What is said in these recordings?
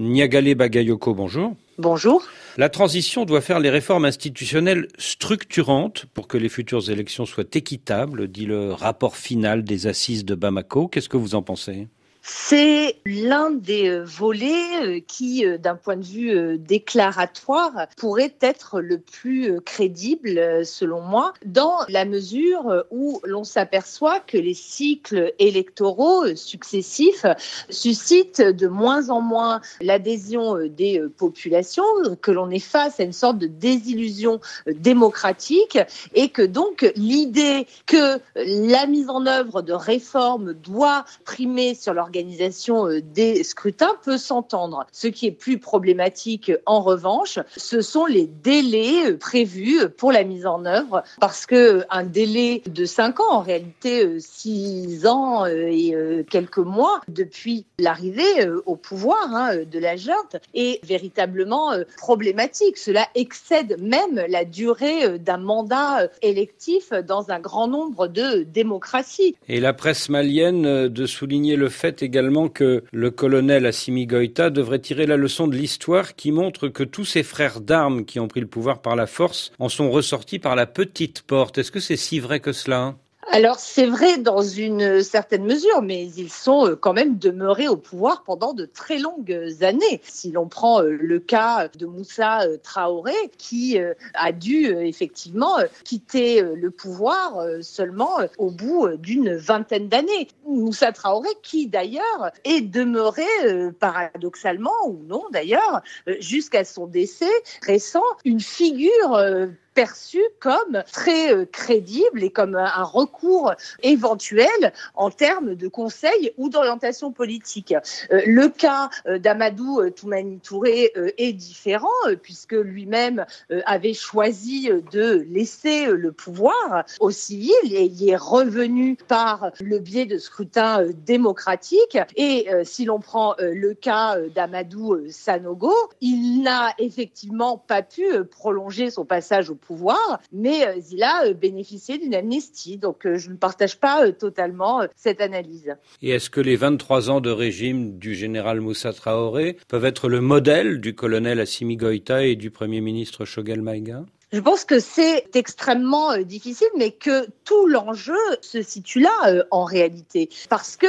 Niagale Bagayoko, bonjour. Bonjour. La transition doit faire les réformes institutionnelles structurantes pour que les futures élections soient équitables, dit le rapport final des assises de Bamako. Qu'est-ce que vous en pensez ? C'est l'un des volets qui, d'un point de vue déclaratoire, pourrait être le plus crédible, selon moi, dans la mesure où l'on s'aperçoit que les cycles électoraux successifs suscitent de moins en moins l'adhésion des populations, que l'on est face à une sorte de désillusion démocratique et que donc l'idée que la mise en œuvre de réformes doit primer sur l'organisation des scrutins peut s'entendre. Ce qui est plus problématique, en revanche, ce sont les délais prévus pour la mise en œuvre, parce qu'un délai de 5 ans, en réalité 6 ans et quelques mois depuis l'arrivée au pouvoir de la junte, est véritablement problématique. Cela excède même la durée d'un mandat électif dans un grand nombre de démocraties. Et la presse malienne de souligner le fait également que le colonel Assimi Goïta devrait tirer la leçon de l'histoire qui montre que tous ces frères d'armes qui ont pris le pouvoir par la force en sont ressortis par la petite porte. Est-ce que c'est si vrai que cela ? Alors c'est vrai dans une certaine mesure, mais ils sont quand même demeurés au pouvoir pendant de très longues années. Si l'on prend le cas de Moussa Traoré, qui a dû effectivement quitter le pouvoir seulement au bout d'une vingtaine d'années. Moussa Traoré qui d'ailleurs est demeuré paradoxalement ou non d'ailleurs jusqu'à son décès récent une figure perçu comme très crédible et comme un recours éventuel en termes de conseil ou d'orientation politique. Le cas d'Amadou Toumani Touré est différent puisque lui-même avait choisi de laisser le pouvoir aux civils et y est revenu par le biais de scrutins démocratiques. Et si l'on prend le cas d'Amadou Sanogo, il n'a effectivement pas pu prolonger son passage au pouvoir, mais il a bénéficié d'une amnistie. Donc je ne partage pas totalement cette analyse. Et est-ce que les 23 ans de régime du général Moussa Traoré peuvent être le modèle du colonel Assimi Goïta et du Premier ministre Choguel Maïga ? Je pense que c'est extrêmement difficile, mais que tout l'enjeu se situe là en réalité. Parce que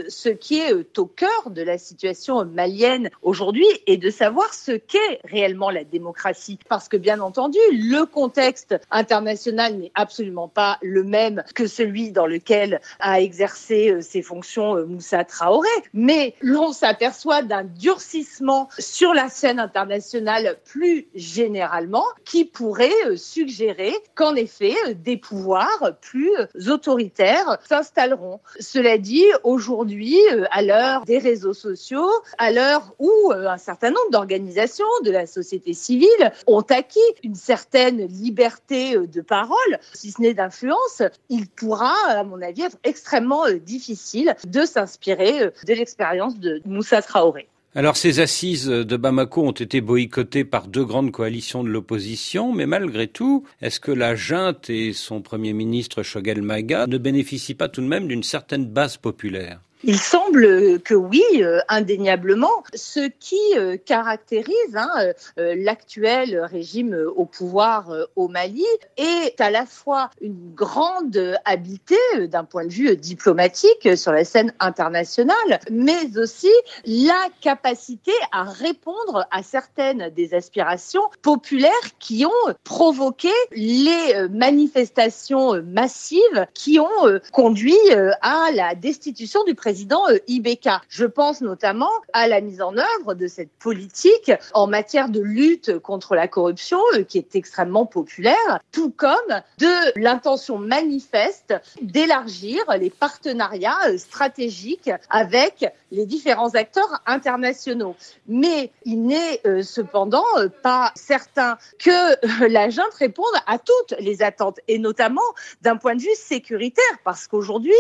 ce qui est au cœur de la situation malienne aujourd'hui est de savoir ce qu'est réellement la démocratie. Parce que bien entendu, le contexte international n'est absolument pas le même que celui dans lequel a exercé ses fonctions Moussa Traoré. Mais l'on s'aperçoit d'un durcissement sur la scène internationale plus généralement qui pourrait suggérer qu'en effet, des pouvoirs plus autoritaires s'installeront. Cela dit, aujourd'hui, à l'heure des réseaux sociaux, à l'heure où un certain nombre d'organisations de la société civile ont acquis une certaine liberté de parole, si ce n'est d'influence, il pourra, à mon avis, être extrêmement difficile de s'inspirer de l'expérience de Moussa Traoré. Alors ces assises de Bamako ont été boycottées par 2 grandes coalitions de l'opposition, mais malgré tout, est-ce que la junte et son Premier ministre Choguel Maïga ne bénéficient pas tout de même d'une certaine base populaire ? Il semble que oui, indéniablement. Ce qui caractérise l'actuel régime au pouvoir au Mali est à la fois une grande habileté d'un point de vue diplomatique sur la scène internationale, mais aussi la capacité à répondre à certaines des aspirations populaires qui ont provoqué les manifestations massives qui ont conduit à la destitution du président Ibeka. Je pense notamment à la mise en œuvre de cette politique en matière de lutte contre la corruption qui est extrêmement populaire, tout comme de l'intention manifeste d'élargir les partenariats stratégiques avec les différents acteurs internationaux. Mais il n'est cependant pas certain que la junte réponde à toutes les attentes, et notamment d'un point de vue sécuritaire, parce qu'aujourd'hui,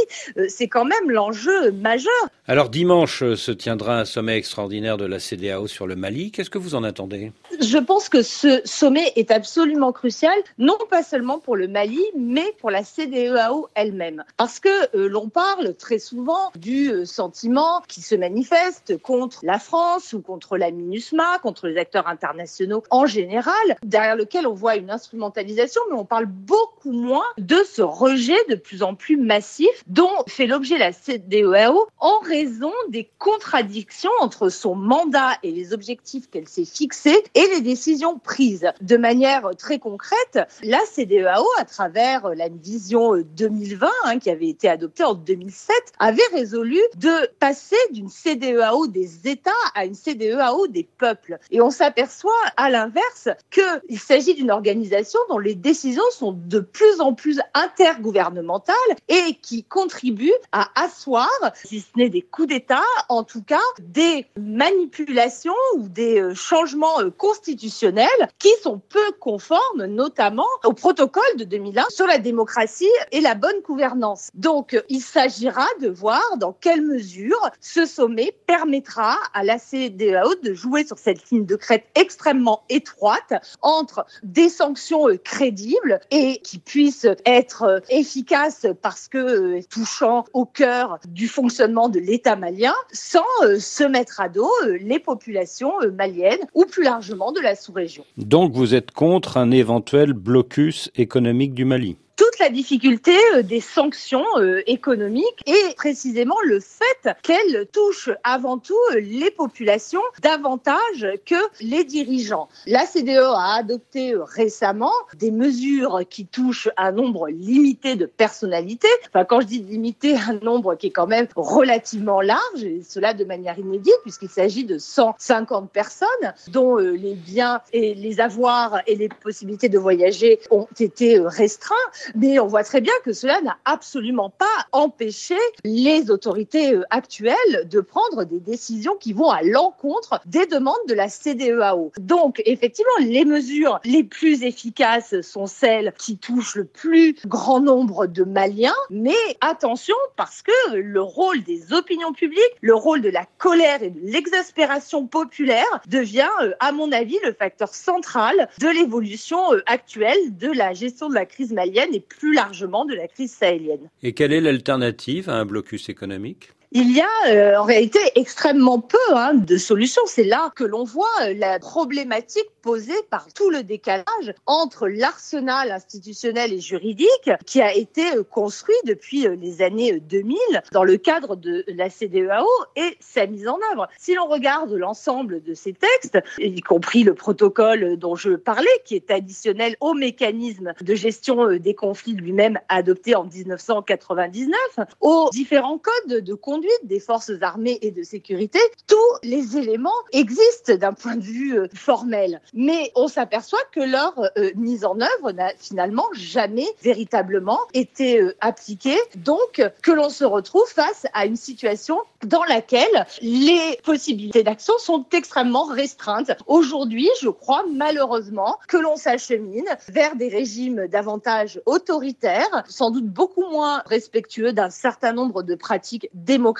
c'est quand même l'enjeu majeur. Alors dimanche se tiendra un sommet extraordinaire de la CEDEAO sur le Mali. Qu'est-ce que vous en attendez ? Je pense que ce sommet est absolument crucial, non pas seulement pour le Mali, mais pour la CEDEAO elle-même. Parce que l'on parle très souvent du sentiment qui se manifeste contre la France ou contre la MINUSMA, contre les acteurs internationaux en général, derrière lequel on voit une instrumentalisation, mais on parle beaucoup moins de ce rejet de plus en plus massif dont fait l'objet la CEDEAO en raison des contradictions entre son mandat et les objectifs qu'elle s'est fixés et les décisions prises. De manière très concrète, la CEDEAO, à travers la vision 2020 qui avait été adoptée en 2007, avait résolu de passer d'une CEDEAO des États à une CEDEAO des peuples. Et on s'aperçoit à l'inverse qu'il s'agit d'une organisation dont les décisions sont de plus en plus intergouvernementales et qui contribue à asseoir, si ce n'est des coups d'État, en tout cas des manipulations ou des changements constitutionnels qui sont peu conformes notamment au protocole de 2001 sur la démocratie et la bonne gouvernance. Donc il s'agira de voir dans quelle mesure ce sommet permettra à la CEDEAO de jouer sur cette ligne de crête extrêmement étroite entre des sanctions crédibles et qui puissent être efficaces parce que touchant au cœur du fonctionnement de l'État malien, sans se mettre à dos les populations maliennes ou plus largement de la sous-région. Donc vous êtes contre un éventuel blocus économique du Mali ? Toute la difficulté des sanctions économiques et précisément le fait qu'elles touchent avant tout les populations davantage que les dirigeants. La CEDEAO a adopté récemment des mesures qui touchent un nombre limité de personnalités. Enfin, quand je dis limité, un nombre qui est quand même relativement large, et cela de manière inédite puisqu'il s'agit de 150 personnes dont les biens et les avoirs et les possibilités de voyager ont été restreints. Mais on voit très bien que cela n'a absolument pas empêché les autorités actuelles de prendre des décisions qui vont à l'encontre des demandes de la CEDEAO. Donc, effectivement, les mesures les plus efficaces sont celles qui touchent le plus grand nombre de Maliens. Mais attention, parce que le rôle des opinions publiques, le rôle de la colère et de l'exaspération populaire devient, à mon avis, le facteur central de l'évolution actuelle de la gestion de la crise malienne et plus largement de la crise sahélienne. Et quelle est l'alternative à un blocus économique ? Il y a en réalité extrêmement peu de solutions. C'est là que l'on voit la problématique posée par tout le décalage entre l'arsenal institutionnel et juridique qui a été construit depuis les années 2000 dans le cadre de la CEDEAO et sa mise en œuvre. Si l'on regarde l'ensemble de ces textes, y compris le protocole dont je parlais, qui est additionnel au mécanisme de gestion des conflits lui-même adopté en 1999, aux différents codes de conduite des forces armées et de sécurité, tous les éléments existent d'un point de vue formel. Mais on s'aperçoit que leur mise en œuvre n'a finalement jamais véritablement été appliquée. Donc, que l'on se retrouve face à une situation dans laquelle les possibilités d'action sont extrêmement restreintes. Aujourd'hui, je crois malheureusement que l'on s'achemine vers des régimes davantage autoritaires, sans doute beaucoup moins respectueux d'un certain nombre de pratiques démocratiques,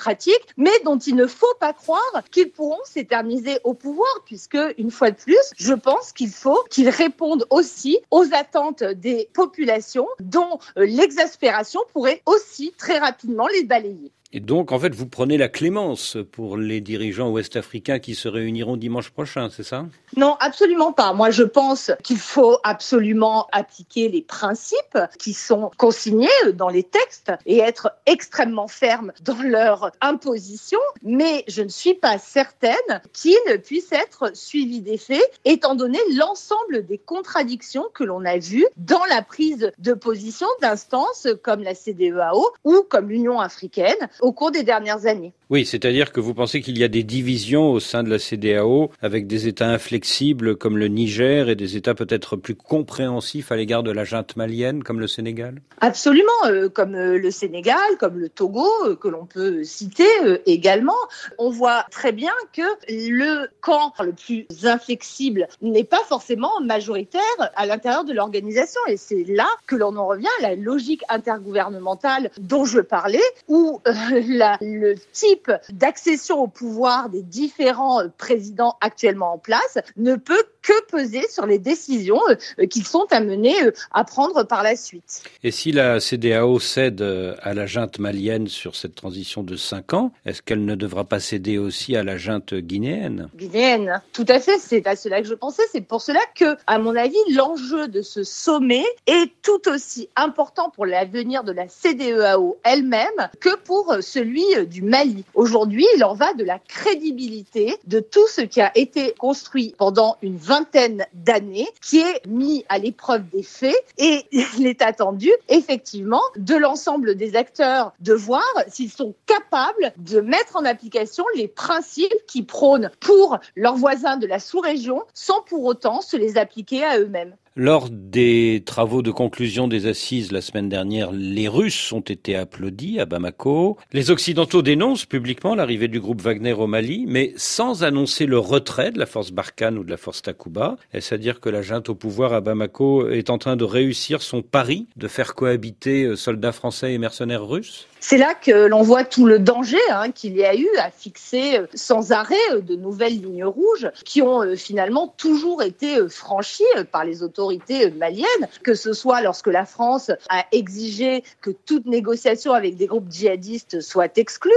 mais dont il ne faut pas croire qu'ils pourront s'éterniser au pouvoir, puisque, une fois de plus, je pense qu'il faut qu'ils répondent aussi aux attentes des populations dont l'exaspération pourrait aussi très rapidement les balayer. Et donc, en fait, vous prenez la clémence pour les dirigeants ouest-africains qui se réuniront dimanche prochain, c'est ça ? Non, absolument pas. Moi, je pense qu'il faut absolument appliquer les principes qui sont consignés dans les textes et être extrêmement ferme dans leur imposition. Mais je ne suis pas certaine qu'ils puissent être suivis des faits, étant donné l'ensemble des contradictions que l'on a vues dans la prise de position d'instances comme la CEDEAO ou comme l'Union africaine au cours des dernières années. Oui, c'est-à-dire que vous pensez qu'il y a des divisions au sein de la CEDEAO avec des États inflexibles comme le Niger et des États peut-être plus compréhensifs à l'égard de la junte malienne comme le Sénégal ? Absolument, comme le Sénégal, comme le Togo, que l'on peut citer également. On voit très bien que le camp le plus inflexible n'est pas forcément majoritaire à l'intérieur de l'organisation. Et c'est là que l'on en revient à la logique intergouvernementale dont je parlais, où le type d'accession au pouvoir des différents présidents actuellement en place ne peut que peser sur les décisions qu'ils sont amenés à prendre par la suite. Et si la CEDEAO cède à la junte malienne sur cette transition de 5 ans, est-ce qu'elle ne devra pas céder aussi à la junte guinéenne ? Guinéenne, tout à fait, c'est à cela que je pensais. C'est pour cela que, à mon avis, l'enjeu de ce sommet est tout aussi important pour l'avenir de la CEDEAO elle-même que pour celui du Mali. Aujourd'hui, il en va de la crédibilité de tout ce qui a été construit pendant une vingtaine d'années, qui est mis à l'épreuve des faits, et il est attendu, effectivement, de l'ensemble des acteurs de voir s'ils sont capables de mettre en application les principes qui prônent pour leurs voisins de la sous-région, sans pour autant se les appliquer à eux-mêmes. Lors des travaux de conclusion des assises la semaine dernière, les Russes ont été applaudis à Bamako. Les Occidentaux dénoncent publiquement l'arrivée du groupe Wagner au Mali, mais sans annoncer le retrait de la force Barkhane ou de la force Takuba. Est-ce à dire que la junte au pouvoir à Bamako est en train de réussir son pari de faire cohabiter soldats français et mercenaires russes ? C'est là que l'on voit tout le danger qu'il y a eu à fixer sans arrêt de nouvelles lignes rouges qui ont finalement toujours été franchies par les autorités maliennes, que ce soit lorsque la France a exigé que toute négociation avec des groupes djihadistes soit exclue,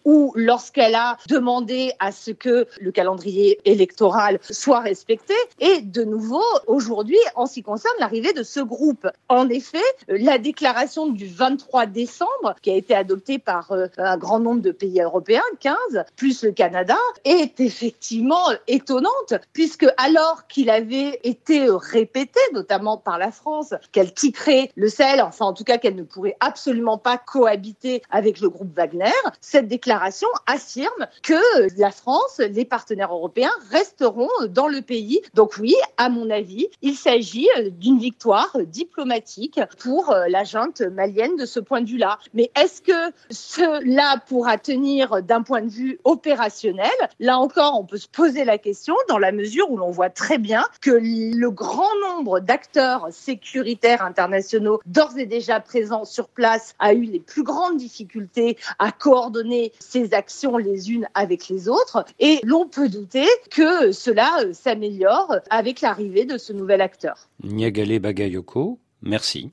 ou lorsqu'elle a demandé à ce que le calendrier électoral soit respecté. Et de nouveau, aujourd'hui, en ce qui concerne l'arrivée de ce groupe. En effet, la déclaration du 23 décembre, qui a été adoptée par un grand nombre de pays européens, 15, plus le Canada, est effectivement étonnante, puisque alors qu'il avait été répété, notamment par la France, qu'elle quitterait le Sahel, enfin en tout cas qu'elle ne pourrait absolument pas cohabiter avec le groupe Wagner, cette déclaration affirme que la France, les partenaires européens resteront dans le pays. Donc oui, à mon avis, il s'agit d'une victoire diplomatique pour la junte malienne de ce point de vue-là. Mais est-ce que cela pourra tenir d'un point de vue opérationnel ? Là encore, on peut se poser la question dans la mesure où l'on voit très bien que le grand nombre d'acteurs sécuritaires internationaux d'ores et déjà présents sur place a eu les plus grandes difficultés à coordonner ses actions les unes avec les autres. Et l'on peut douter que cela s'améliore avec l'arrivée de ce nouvel acteur. Niagale Bagayoko, merci.